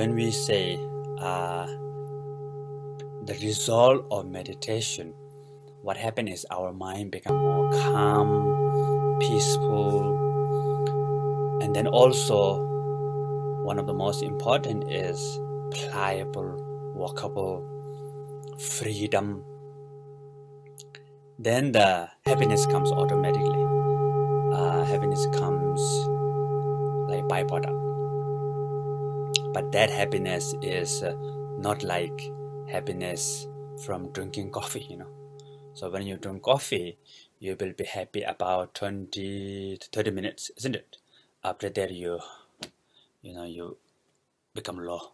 when we say the result of meditation, what happens is our mind becomes more calm, peaceful, and then also one of the most important is pliable, walkable, freedom. Then the happiness comes automatically. Happiness comes like byproduct. But that happiness is not like happiness from drinking coffee, you know. So when you drink coffee, you will be happy about 20 to 30 minutes, isn't it? After that, you become low.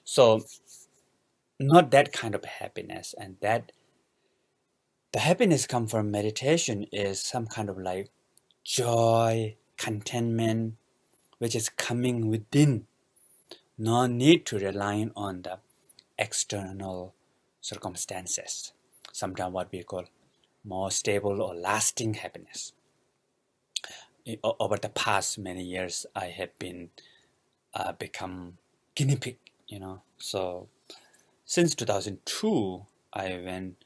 So not that kind of happiness, and that the happiness come from meditation is some kind of like joy, contentment, which is coming within. No need to rely on the external circumstances. Sometimes what we call more stable or lasting happiness. Over the past many years, I have been become guinea pig, you know. So since 2002, I went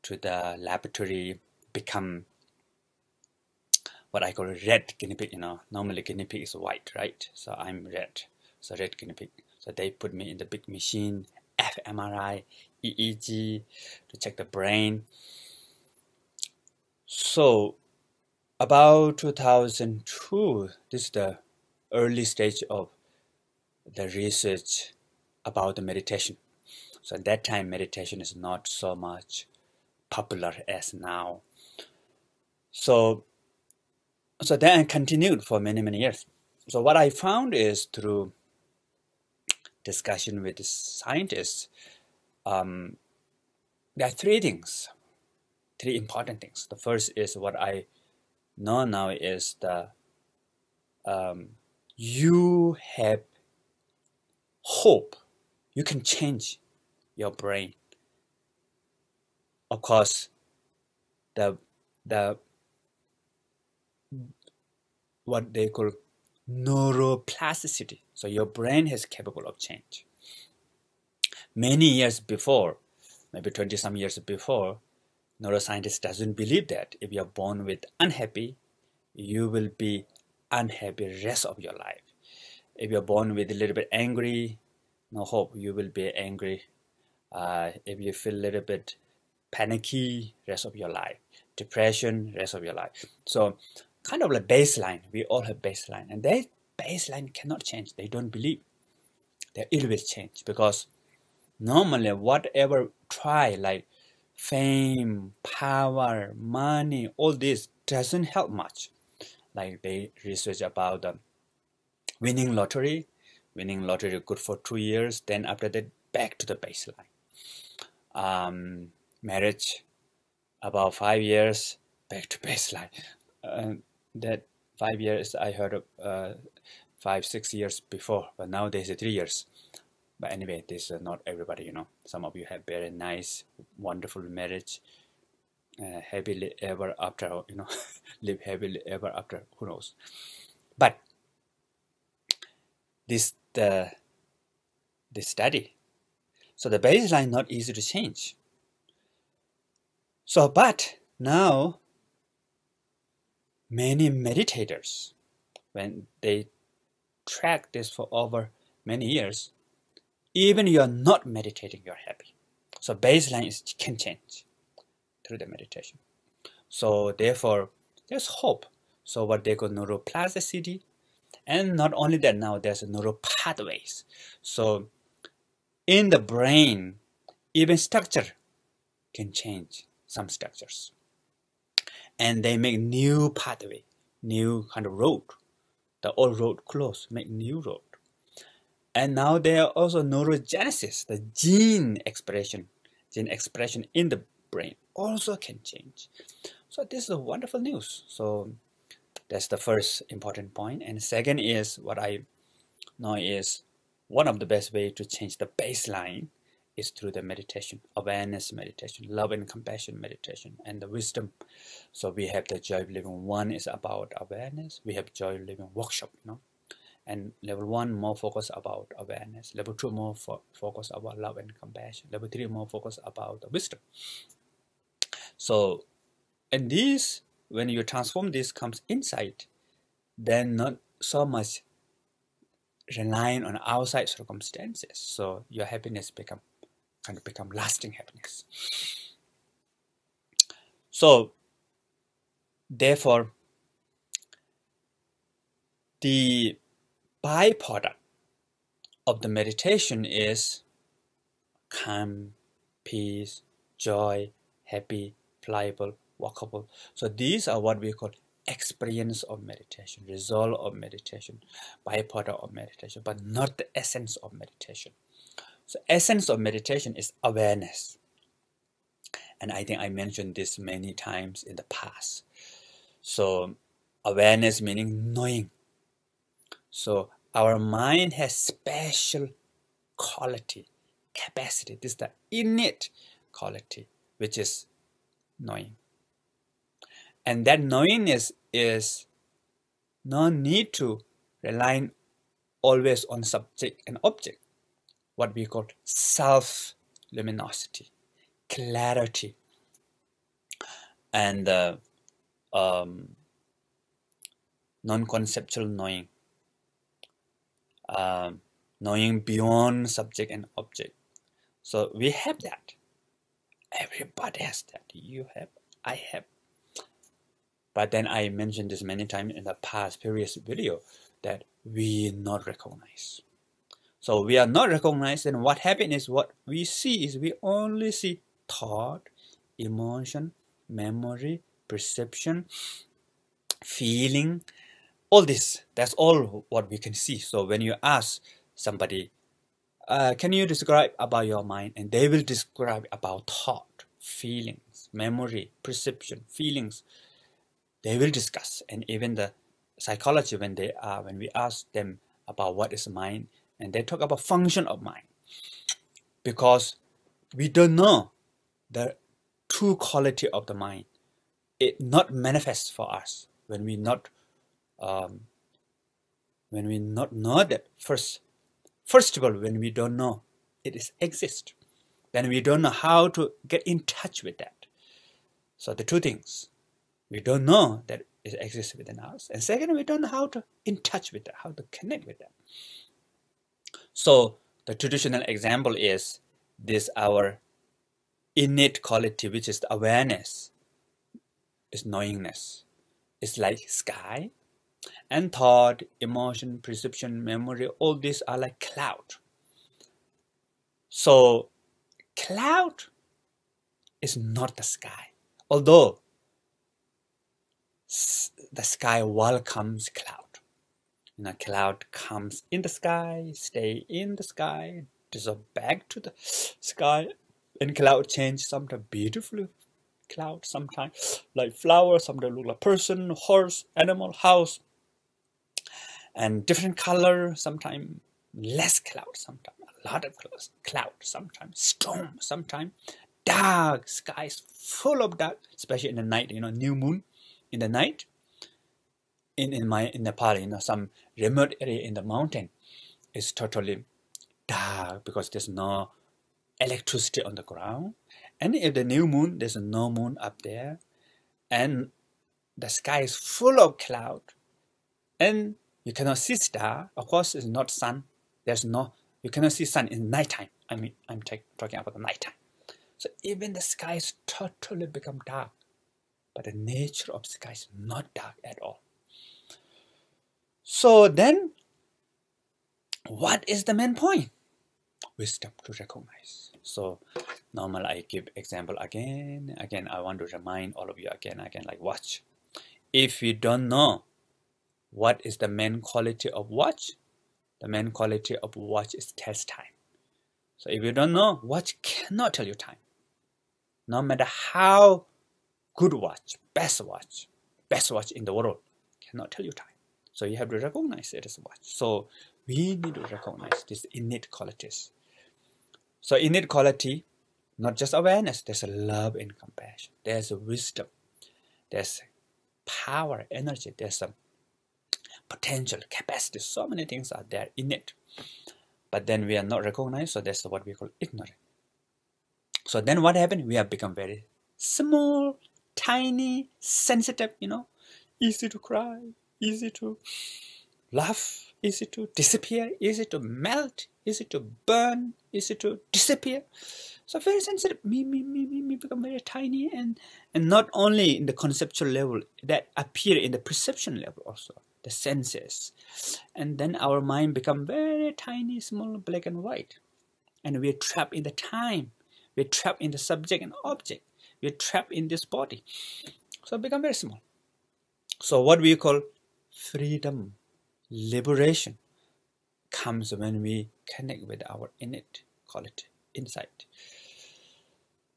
to the laboratory, become what I call red guinea pig, you know. Normally guinea pig is white, right? So I'm red, so red guinea pig. So they put me in the big machine, fMRI, EEG, to check the brain. So about 2002, this is the early stage of the research about the meditation. So at that time, meditation is not so much popular as now. So then I continued for many years. So what I found is through discussion with the scientists, there are three important things. The first is what I know now is the you have hope. You can change your brain. Of course, the what they call neuroplasticity. So your brain is capable of change. Many years before, maybe 20 some years before, neuroscientists doesn't believe that if you're born with unhappy, you will be unhappy rest of your life. If you're born with a little bit angry, no hope, you will be angry. If you feel a little bit panicky, rest of your life. Depression, rest of your life. So kind of like baseline, we all have baseline, and that baseline cannot change. They don't believe that it will change, because normally whatever try, like fame, power, money, all this doesn't help much. Like they research about the winning lottery good for 2 years, then after that back to the baseline. Marriage, about 5 years, back to baseline. That 5 years I heard of 5-6 years before, but nowadays 3 years. But anyway, this is not everybody, you know. Some of you have very nice, wonderful marriage, happily ever after, you know, live happily ever after, who knows. But this study, so the baseline not easy to change. So, but now many meditators, when they track this for over many years, even you are not meditating, you're happy. So baseline can change through the meditation. So therefore, there's hope. So what they call neuroplasticity, and not only that, now there's neural pathways. So in the brain, even structure can change, some structures. And they make new pathway, new kind of road. The old road closed, make new road. And now there are also neurogenesis, the gene expression in the brain also can change. So this is a wonderful news. So that's the first important point. And second is what I know is one of the best way to change the baseline is through the meditation, awareness meditation, love and compassion meditation, and the wisdom. So we have the Joy of Living. One is about awareness. We have Joy of Living workshop, you know. And level 1 more focus about awareness. Level 2 more focus about love and compassion. Level 3 more focus about wisdom. So, and these, when you transform this, comes inside, then not so much relying on outside circumstances. So your happiness can become lasting happiness. So therefore, the byproduct of the meditation is calm, peace, joy, happy, pliable, walkable. So these are what we call experience of meditation, result of meditation, byproduct of meditation, but not the essence of meditation. So essence of meditation is awareness. And I think I mentioned this many times in the past. So awareness meaning knowing. So our mind has special quality, capacity. This is the innate quality, which is knowing. And that knowingness is no need to rely always on subject and object, what we call self-luminosity, clarity, and non-conceptual knowing, knowing beyond subject and object. So we have that. Everybody has that. You have, I have. But then I mentioned this many times in the past previous video that we not recognize. So we are not recognized, and what happens is what we see is we only see thought, emotion, memory, perception, feeling, all this. That's all what we can see. So when you ask somebody, can you describe about your mind? And they will describe about thought, feelings, memory, perception, feelings. They will discuss. And even the psychology, when we ask them about what is mind, and they talk about function of mind, because we don't know the true quality of the mind. It not manifests for us when we not know that first of all, when we don't know it is exist, then we don't know how to get in touch with that. So the two things, we don't know that it exists within us, and second, we don't know how to in touch with that, how to connect with that. So the traditional example is this: our innate quality, which is the awareness, is knowingness. It's like sky, and thought, emotion, perception, memory, all these are like cloud. So cloud is not the sky, although the sky welcomes cloud. Cloud comes in the sky, stay in the sky, dissolve back to the sky, and cloud change. Sometimes beautiful cloud, sometimes like flower, sometimes look like person, horse, animal, house, and different color. Sometimes less cloud, sometimes a lot of cloud, sometimes storm, sometimes dark. Skies full of dark, especially in the night. New moon in the night. In Nepal, some remote area in the mountain is totally dark because there's no electricity on the ground. And if the new moon, there's no moon up there, and the sky is full of cloud, and you cannot see star. Of course, it's not sun. You cannot see sun in nighttime. I'm talking about the nighttime. So even the sky is totally become dark, but the nature of the sky is not dark at all. So then, what is the main point? Wisdom to recognize. So normally I give example again. I want to remind all of you again, like watch. If you don't know what is the main quality of watch, the main quality of watch is tells time. So if you don't know, watch cannot tell you time. No matter how good watch, best watch in the world cannot tell you time. So you have to recognize it as a watch. So we need to recognize these innate qualities. So innate quality, not just awareness, there's a love and compassion. There's a wisdom. There's power, energy. There's a potential, capacity, so many things are there in it. But then we are not recognized, so that's what we call ignorant. So then what happened? We have become very small, tiny, sensitive, easy to cry, easy to laugh, easy to disappear, easy to melt, easy to burn, easy to disappear. So very sensitive, me become very tiny, and not only in the conceptual level, that appear in the perception level also, the senses. And then our mind become very tiny, small, black and white. And we're trapped in the time. We're trapped in the subject and object. We're trapped in this body. So become very small. So what we call freedom, liberation, comes when we connect with our innate quality, insight.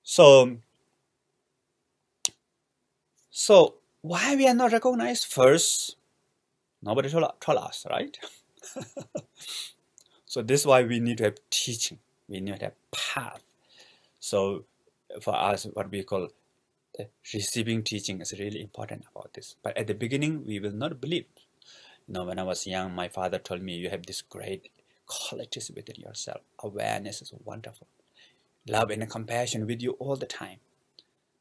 So why we are not recognized? First, nobody told us, right? So this is why we need to have teaching. We need to have path. So for us, what we call the receiving teaching is really important about this. But at the beginning, we will not believe. When I was young, my father told me, you have this great qualities within yourself. Awareness is wonderful. Love and compassion with you all the time.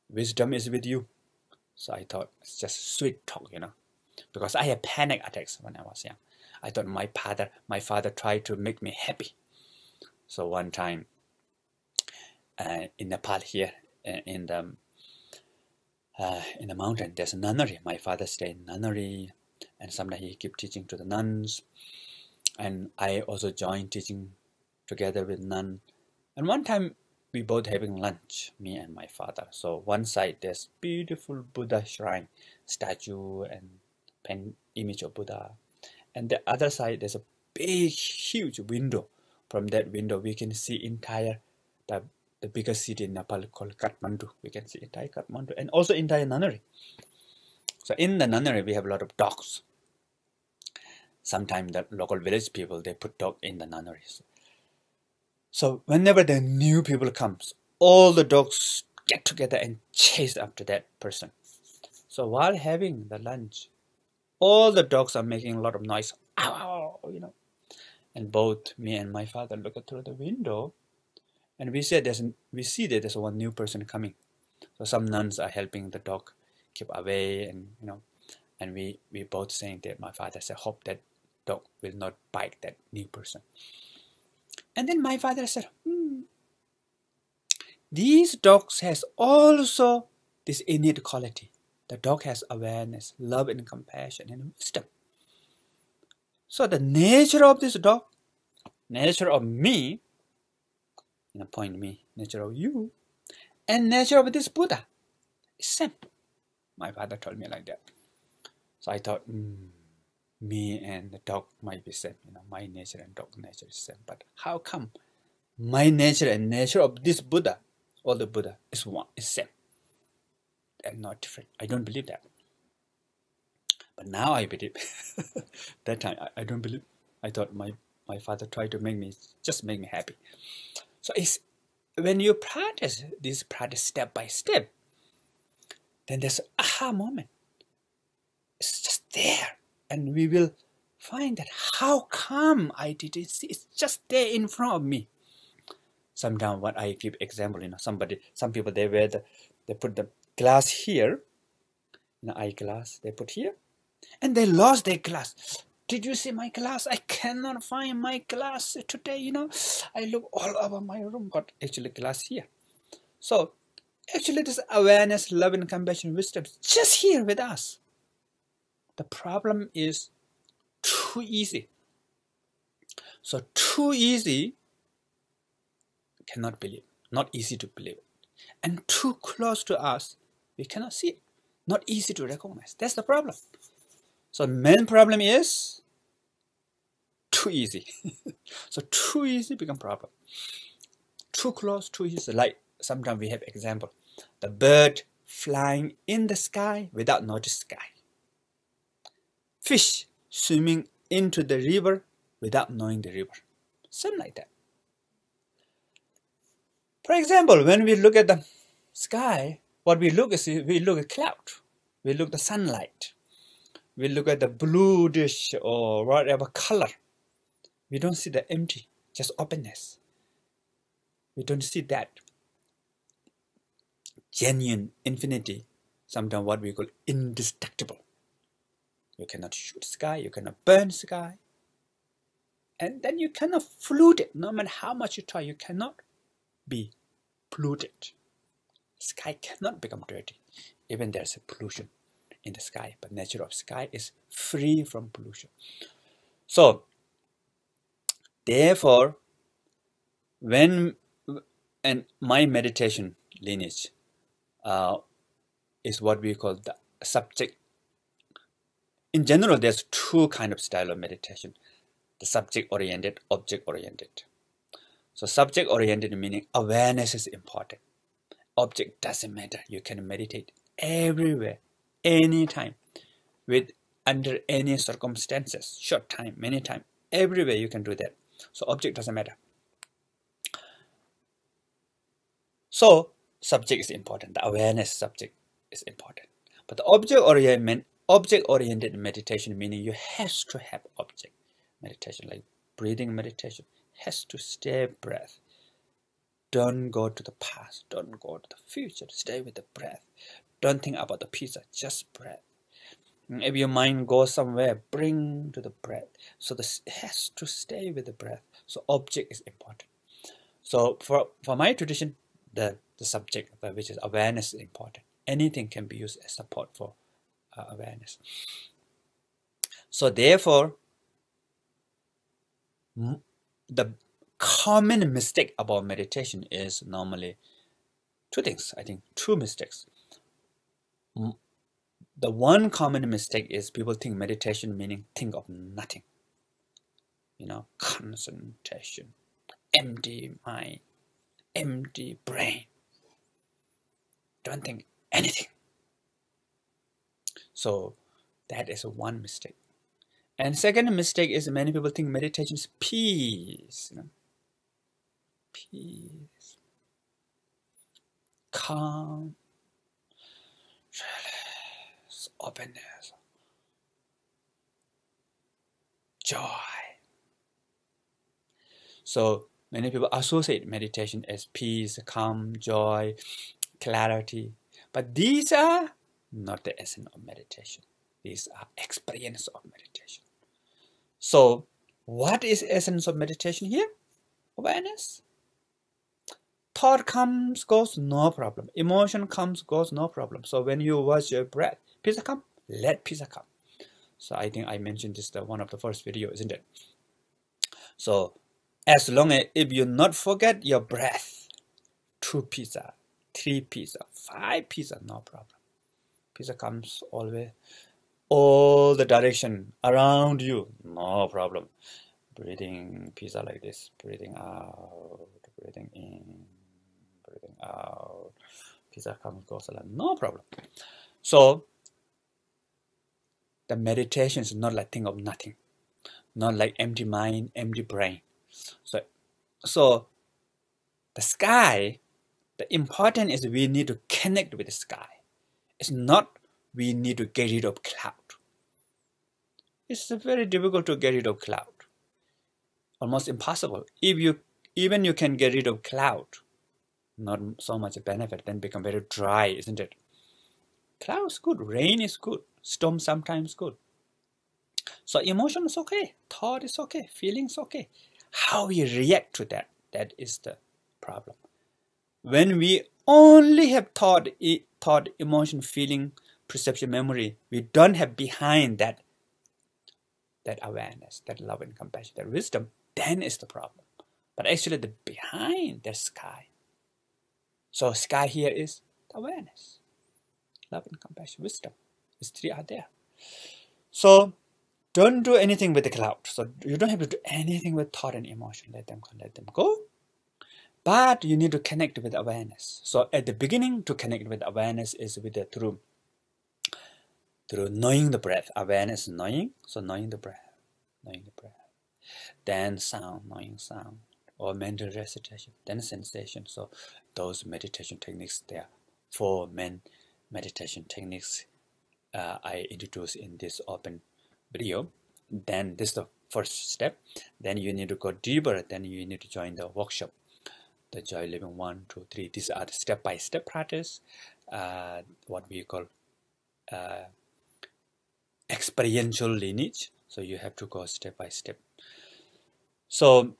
Wisdom is with you. So I thought it's just sweet talk, because I had panic attacks when I was young. I thought my father tried to make me happy. So one time in Nepal here, in the mountain, there's a nunnery. My father stayed in nunnery, and sometimes he kept teaching to the nuns, and I also joined teaching together with nun. And one time we both having lunch, me and my father. So one side there's beautiful Buddha shrine, statue and image of Buddha, and the other side there's a big, huge window. From that window we can see entire the biggest city in Nepal called Kathmandu. We can see entire Kathmandu and also entire nunnery. So in the nunnery we have a lot of dogs. Sometimes the local village people, they put dog in the nunneries. So whenever the new people comes, all the dogs get together and chase after that person. So while having the lunch, all the dogs are making a lot of noise. Ow, ow, And both me and my father look through the window, and we see that there's one new person coming. So some nuns are helping the dog keep away, and we both saying that my father said, hope that dog will not bite that new person. And then my father said, these dogs has also this innate quality. The dog has awareness, love and compassion and wisdom. So the nature of this dog, nature of me, nature of you, and nature of this Buddha is same. My father told me like that. So I thought, me and the dog might be same. My nature and dog nature is same. But how come my nature and nature of this Buddha, or the Buddha, is same and not different? I don't believe that. But now I believe. That time I don't believe. I thought my father tried to make me happy. So it's when you practice this practice step by step, then there's an aha moment. It's just there. And we will find that how come I did it? It's just there in front of me. Sometimes what I give example, some people they put the glass here, eyeglass they put here, and they lost their glass. Did you see my glass? I cannot find my glass today. I look all over my room, but actually glass here. So actually this awareness, love and compassion, wisdom is just here with us. The problem is too easy. So too easy, cannot believe, not easy to believe. And too close to us, we cannot see it. Not easy to recognize. That's the problem. So main problem is too easy. So too easy become problem. Too close, too easy. Like sometimes we have example. The bird flying in the sky without notice sky. Fish swimming into the river without knowing the river. Something like that. For example, when we look at the sky, what we look at cloud. We look at the sunlight. we look at the blue dish or whatever color, we don't see the empty, just openness. We don't see that genuine infinity, sometimes what we call indestructible. You cannot shoot sky, you cannot burn sky, and then you cannot flute it. No matter how much you try, you cannot be polluted. Sky cannot become dirty, even there's a pollution in the sky, but nature of sky is free from pollution. So therefore, when and my meditation lineage is what we call the subject. In general, there's two kinds of style of meditation: the subject-oriented, object-oriented. So subject-oriented meaning awareness is important. Object doesn't matter. You can meditate everywhere, anytime, with under any circumstances, short time, many time, everywhere you can do that. So object doesn't matter. So subject is important. The awareness subject is important. But the object-oriented meditation meaning you have to have object meditation, like breathing meditation, has to stay breath. Don't go to the past, don't go to the future, stay with the breath. Don't think about the pizza, just breath. If your mind goes somewhere, bring to the breath. So this has to stay with the breath. So object is important. So for my tradition, the subject, which is awareness, is important. Anything can be used as support for awareness. So therefore, the common mistake about meditation is normally two things. I think two mistakes. The one common mistake is people think meditation meaning think of nothing. You know, concentration, empty mind, empty brain. Don't think anything. So that is one mistake. And second mistake is many people think meditation is peace. You know? Peace, calm, release, openness, joy. So many people associate meditation as peace, calm, joy, clarity. But these are not the essence of meditation. These are experience of meditation. So what is essence of meditation here? Awareness. Thought comes, goes, no problem. Emotion comes, goes, no problem. So when you watch your breath, pizza come, let pizza come. So I think I mentioned this in one of the first videos, isn't it? So as long as if you not forget your breath, 2 pizza, 3 pizza, 5 pizza, no problem. Pizza comes always, all the direction around you, no problem. Breathing pizza like this, breathing out, breathing in, breathing out. Pizza comes, goes, no problem. So the meditation is not like think of nothing, not like empty mind, empty brain. So the sky, the important is we need to connect with the sky. It's not we need to get rid of cloud. It's very difficult to get rid of cloud. Almost impossible. If you can get rid of cloud, not so much benefit, then become very dry, isn't it? Cloud is good, rain is good, storm sometimes good. So emotion is okay, thought is okay, feeling is okay. How we react to that, that is the problem. When we only have thought, emotion, feeling, perception, memory, we don't have behind that awareness, that love and compassion, that wisdom, then is the problem. But actually the behind the sky. So sky here is awareness, love and compassion, wisdom. These 3 are there. So don't do anything with the cloud. So you don't have to do anything with thought and emotion. Let them go. But you need to connect with awareness. So at the beginning, to connect with awareness is with the through knowing the breath. Awareness is knowing. So knowing the breath. Then sound, knowing sound. Or mental recitation. Then sensation. So those meditation techniques, there are 4 main meditation techniques I introduced in this open video. Then this is the first step. Then you need to go deeper. Then you need to join the workshop, the Joy Living 1, 2, 3. These are the step-by-step practice, what we call experiential lineage. So you have to go step by step. So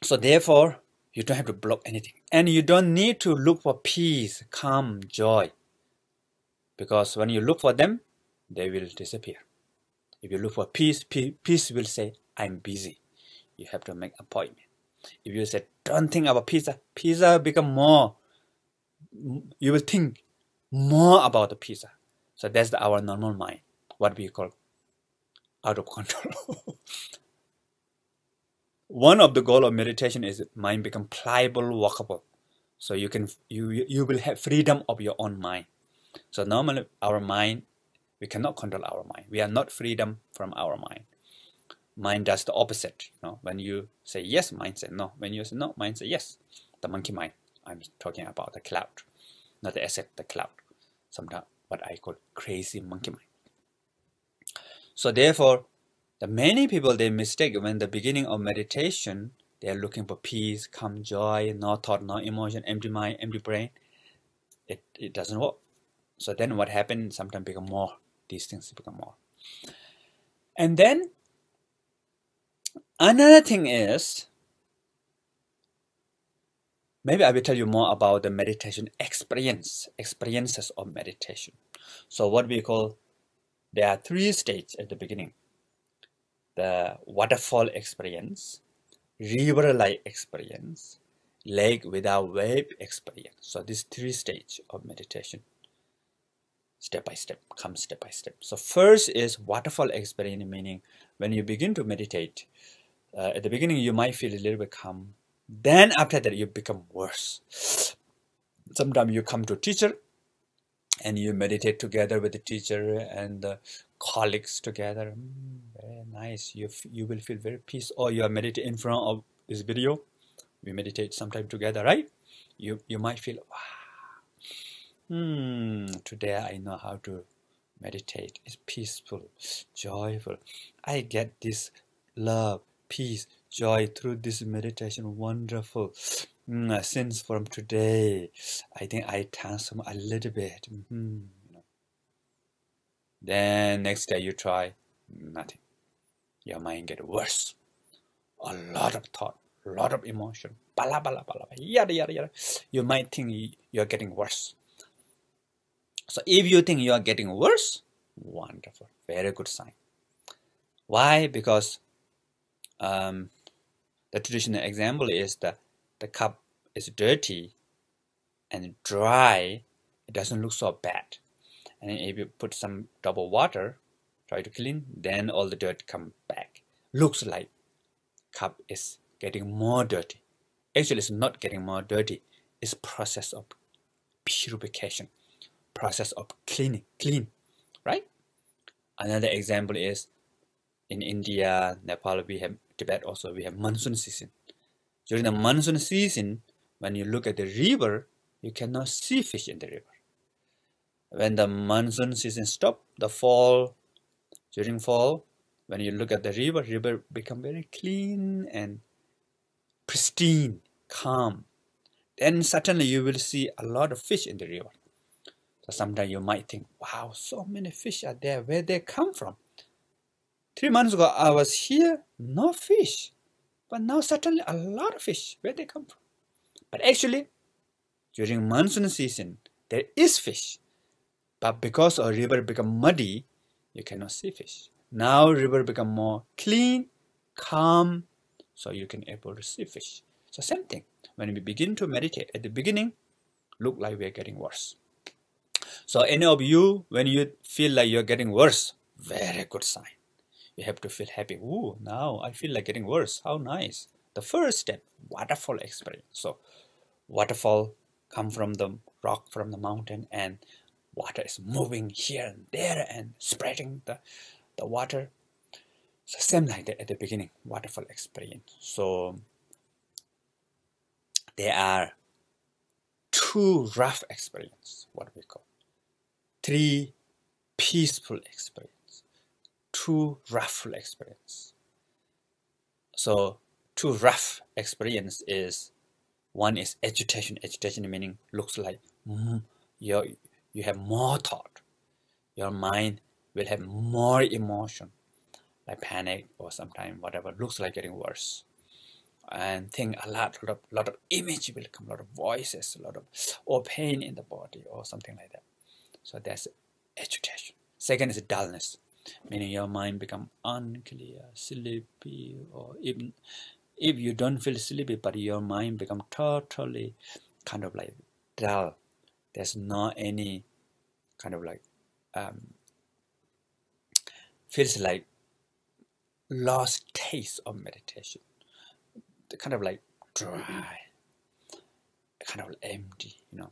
therefore, you don't have to block anything. And you don't need to look for peace, calm, joy. Because when you look for them, they will disappear. If you look for peace, peace will say, I'm busy. You have to make an appointment. If you say, don't think about pizza, pizza become more. You will think more about the pizza. So that's our normal mind, what we call out of control. One of the goal of meditation is mind become pliable, walkable. So you will have freedom of your own mind. So normally our mind, we cannot control our mind. We are not freedom from our mind. Mind does the opposite. When you say yes, mind says no. When you say no, mind says yes. The monkey mind. I'm talking about the cloud, not the asset, the cloud. Sometimes what I call crazy monkey mind. So therefore, the many people, they mistake when the beginning of meditation, they are looking for peace, calm, joy, no thought, no emotion, empty mind, empty brain. It doesn't work. So then what happens? Sometimes become more. These things become more. And then another thing is, maybe I will tell you more about the meditation experiences of meditation. So what we call, there are 3 stages at the beginning. The waterfall experience, river-like experience, lake without wave experience. So these 3 stages of meditation, step by step, come step by step. So first is waterfall experience, meaning when you begin to meditate, at the beginning you might feel a little bit calm. Then after that you become worse. Sometimes you come to a teacher and you meditate together with the teacher and the colleagues together. Very nice. You will feel very peace. Or you are meditating in front of this video. We meditate sometime together, right? You might feel, wow, today I know how to meditate. It's peaceful, joyful. I get this love, peace, joy through this meditation. Wonderful. Since from today, I think I transform a little bit. Then next day you try, nothing. Your mind get worse. A lot of thought, a lot of emotion, bala bala bala, yada yada yada. You might think you're getting worse. So if you think you are getting worse, wonderful, very good sign. Why? Because the traditional example is the cup is dirty and dry. It doesn't look so bad. And if you put some double water, try to clean, then all the dirt come back. Looks like cup is getting more dirty. Actually, it's not getting more dirty. It's process of purification, process of clean, right? Another example is in India, Nepal, we have Tibet also, we have monsoon season. During the monsoon season, when you look at the river, you cannot see fish in the river. When the monsoon season stops, during fall, when you look at the river become very clean and pristine, calm. Then suddenly you will see a lot of fish in the river. So sometimes you might think, wow, so many fish are there. Where they come from? 3 months ago, I was here, no fish. But now suddenly a lot of fish. Where they come from? But actually, during monsoon season, there is fish. But because a river become muddy, you cannot see fish. Now river become more clean, calm, so you can able to see fish. So same thing. When we begin to meditate, at the beginning, look like we are getting worse. So any of you, when you feel like you're getting worse, very good sign. You have to feel happy. Ooh, now I feel like getting worse. How nice. The first step, waterfall experience. So waterfall come from the rock, from the mountain, and water is moving here and there and spreading the water. So same like that at the beginning, waterfall experience. So there are 2 rough experience, what we call. 3 peaceful experience, too rough experience. So too rough experience is, one is agitation. Agitation meaning looks like you have more thought. Your mind will have more emotion, like panic or sometimes whatever, looks like getting worse. And think a lot of image will come, a lot of voices, a lot of or pain in the body or something like that. So that's agitation. Second is dullness, meaning your mind become unclear, sleepy, or even if you don't feel sleepy, but your mind become totally kind of like dull. There's not any kind of like feels like lost taste of meditation. Kind of like dry, kind of empty, you know.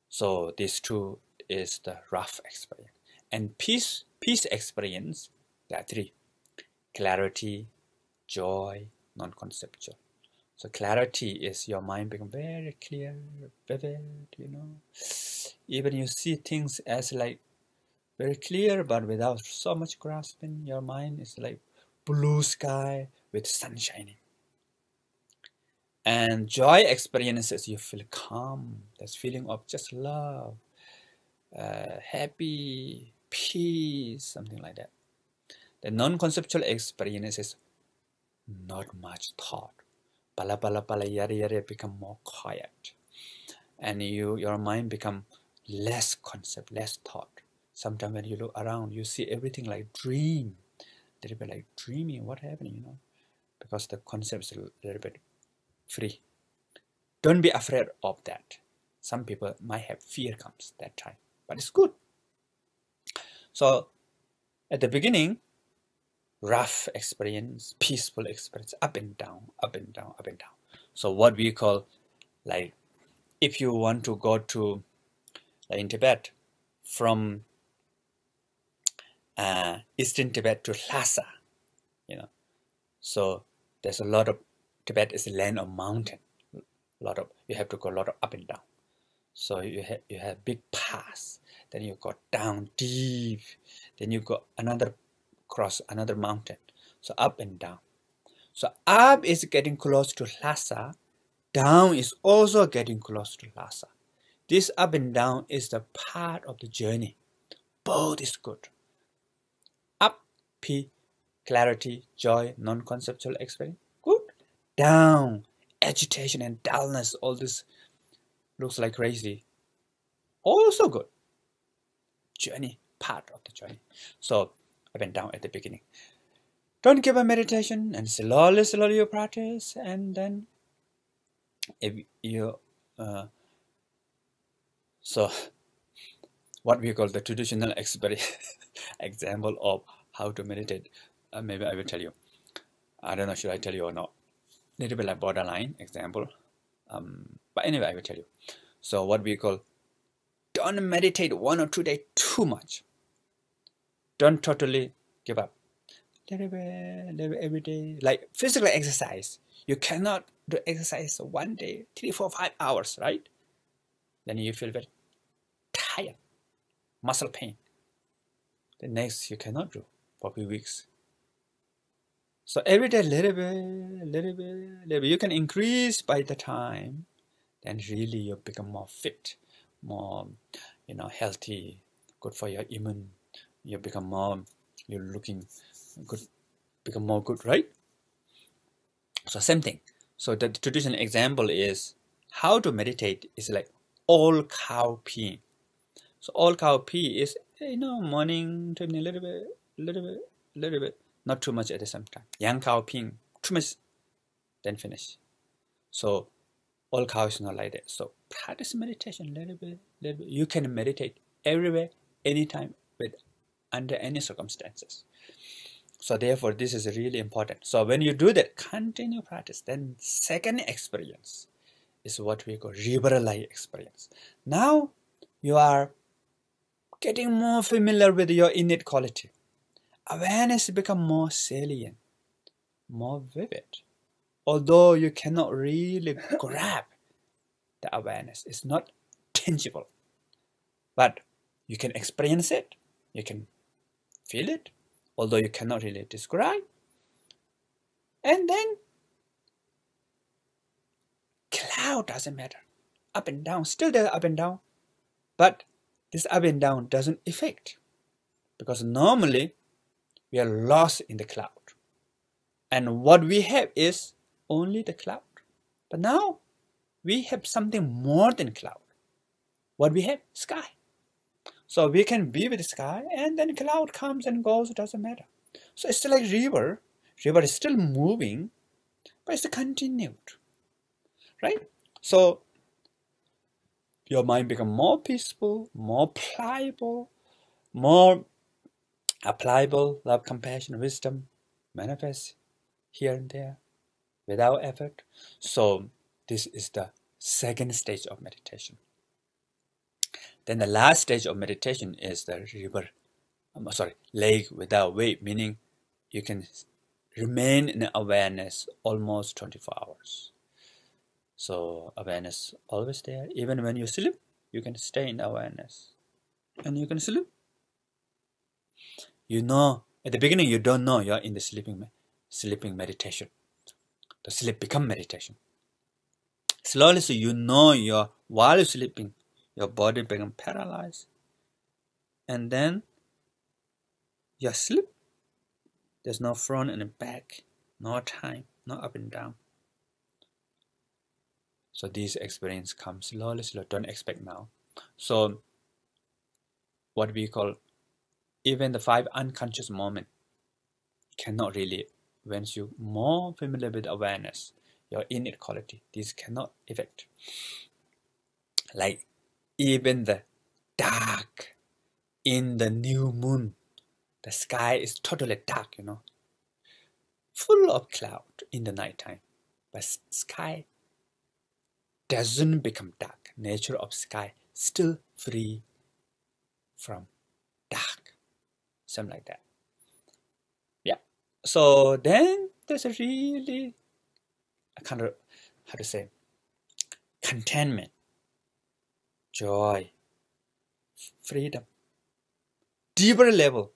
So these two is the rough experience. And peace experience, there are three: clarity, joy, non-conceptual. So clarity is your mind become very clear, vivid, you know. Even you see things as like very clear, but without so much grasping. Your mind is like blue sky with sun shining. And joy experiences, you feel calm. There's feeling of just love, happy, peace, something like that. The non-conceptual experiences, not much thought. Pala pala pala yada yada become more quiet, and your mind become less concept, less thought. Sometimes when you look around, you see everything like dream, a little bit like dreaming. What happening, you know? Because the concept is a little bit free. Don't be afraid of that. Some people might have fear comes that time, but it's good. So at the beginning, rough experience, peaceful experience, up and down, up and down, up and down. So what we call, like, if you want to go to, like in Tibet, from Eastern Tibet to Lhasa, you know, so there's a lot of, Tibet is a land of mountain. You have to go a lot of up and down. So you have big pass, then you go down deep, then you go cross another mountain. So up and down. So up is getting close to Lhasa, down is also getting close to Lhasa. This up and down is the part of the journey. Both is good. Up, clarity, joy, non-conceptual experience, good. Down, agitation and dullness, all this looks like crazy, also good. Journey, part of the journey. So up and down at the beginning. Don't give up meditation, and slowly you practice, and then if you so what we call the traditional example of how to meditate, maybe I will tell you. I don't know, should I tell you or not? Little bit like borderline example, but anyway, I will tell you. So what we call, don't meditate 1 or 2 days too much. Don't totally give up. Little bit every day, like physical exercise. You cannot do exercise 1 day, 3, 4, 5 hours, right? Then you feel very tired, muscle pain. The next you cannot do for a few weeks. So every day, little bit. You can increase by the time. Then really you become more fit, more, you know, healthy, good for your immune. You become more, you're looking good, become more good, right? So same thing. So the traditional example is how to meditate is like all cow peeing. So all cow pee is, you know, morning, to evening, little bit, not too much at the same time. Young cow peeing too much, then finish. So all cow is not like that. So practice meditation little bit. You can meditate everywhere, anytime, under any circumstances. So therefore, this is really important. So when you do that, continue practice. Then second experience is what we call river light experience. Now you are getting more familiar with your innate quality. Awareness become more salient, more vivid. Although you cannot really grab the awareness, it's not tangible. But You can experience it, you can feel it, although you cannot really describe. And then cloud doesn't matter. Up and down, still there up and down. But this up and down doesn't affect, because normally we are lost in the cloud. And what we have is only the cloud. But now we have something more than cloud. What we have? Sky. So we can be with the sky, and then cloud comes and goes, it doesn't matter. So it's like river. River is still moving, but it's continued. Right? So your mind becomes more peaceful, more pliable, more applicable. Love, compassion, wisdom manifests here and there without effort. So this is the second stage of meditation. Then the last stage of meditation is the lake without wave, meaning you can remain in awareness almost 24 hours. So awareness always there. Even when you sleep, you can stay in awareness. And you can sleep. You know, at the beginning you don't know you're in the sleeping meditation. The sleep become meditation. Slowly, so you know while you're sleeping, your body becomes paralyzed. And then you sleep. There's no front and back, no time, no up and down. So this experience comes slowly, slowly. Don't expect now. So what we call even the 5 unconscious moments cannot really, once you're more familiar with awareness, your innate quality, this cannot affect. Like even the dark in the new moon, the sky is totally dark, full of cloud in the nighttime, but sky doesn't become dark. Nature of sky still free from dark, something like that. Yeah. So then there's a really kind of, how to say, contentment, joy, freedom, deeper level.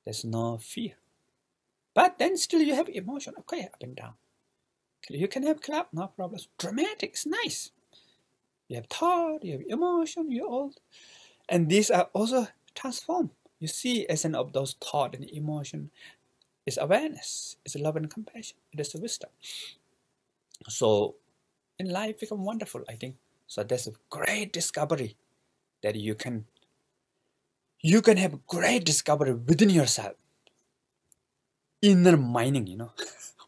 There's no fear. But then still you have emotion, okay, up and down. You can have cloud, no problem. Dramatic, it's nice. You have thought, you have emotion, you all. And these are also transformed. You see, essence of those thought and emotion is awareness, is love and compassion, it is the wisdom. So in life become wonderful, I think. So that's a great discovery that you can have great discovery within yourself. Inner mining,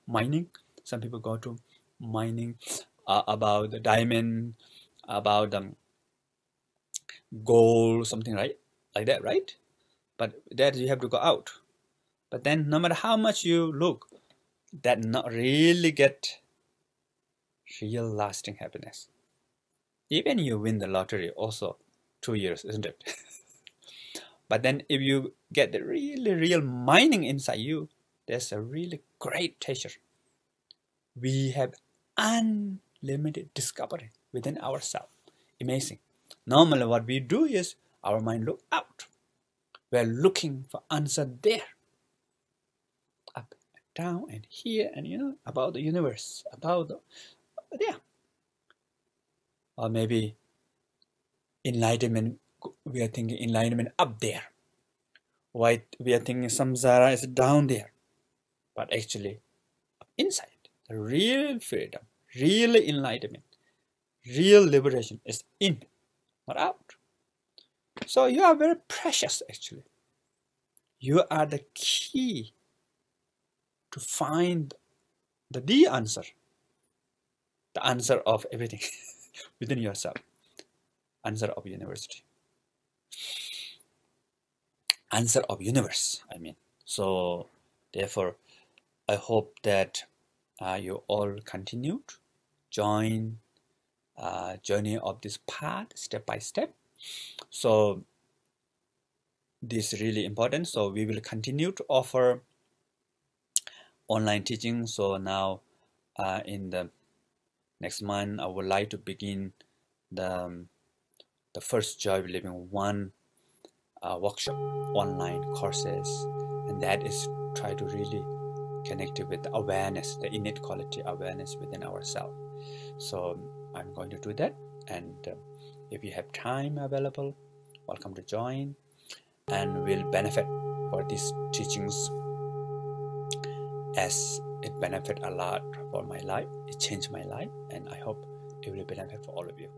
mining. Some people go to mining about the diamond, about gold, something like that, right? But that you have to go out. But then no matter how much you look, that not really get real lasting happiness. Even you win the lottery also 2 years, isn't it? But then if you get the really real mining inside you, there's a really great treasure. We have unlimited discovery within ourselves. Amazing. Normally what we do is our mind look out. We're looking for answer there. Up and down and here and about the universe, about there. Or maybe enlightenment, we are thinking enlightenment up there. Why we are thinking samsara is down there. But actually inside, the real freedom, real enlightenment, real liberation is in, not out. So you are very precious actually. You are the key to find the answer. The answer of everything within yourself. Answer of university. Answer of universe, I mean. So therefore, I hope that you all continue to join journey of this path step by step. So this is really important. So we will continue to offer online teaching. So now in the next month, I would like to begin the first Joy of Living 1 workshop, online courses, and that is try to really connect it with the awareness, the innate quality awareness within ourselves. So I'm going to do that, and if you have time available, welcome to join, and will benefit for these teachings, as it benefit a lot for my life. It changed my life, and I hope it will benefit for all of you.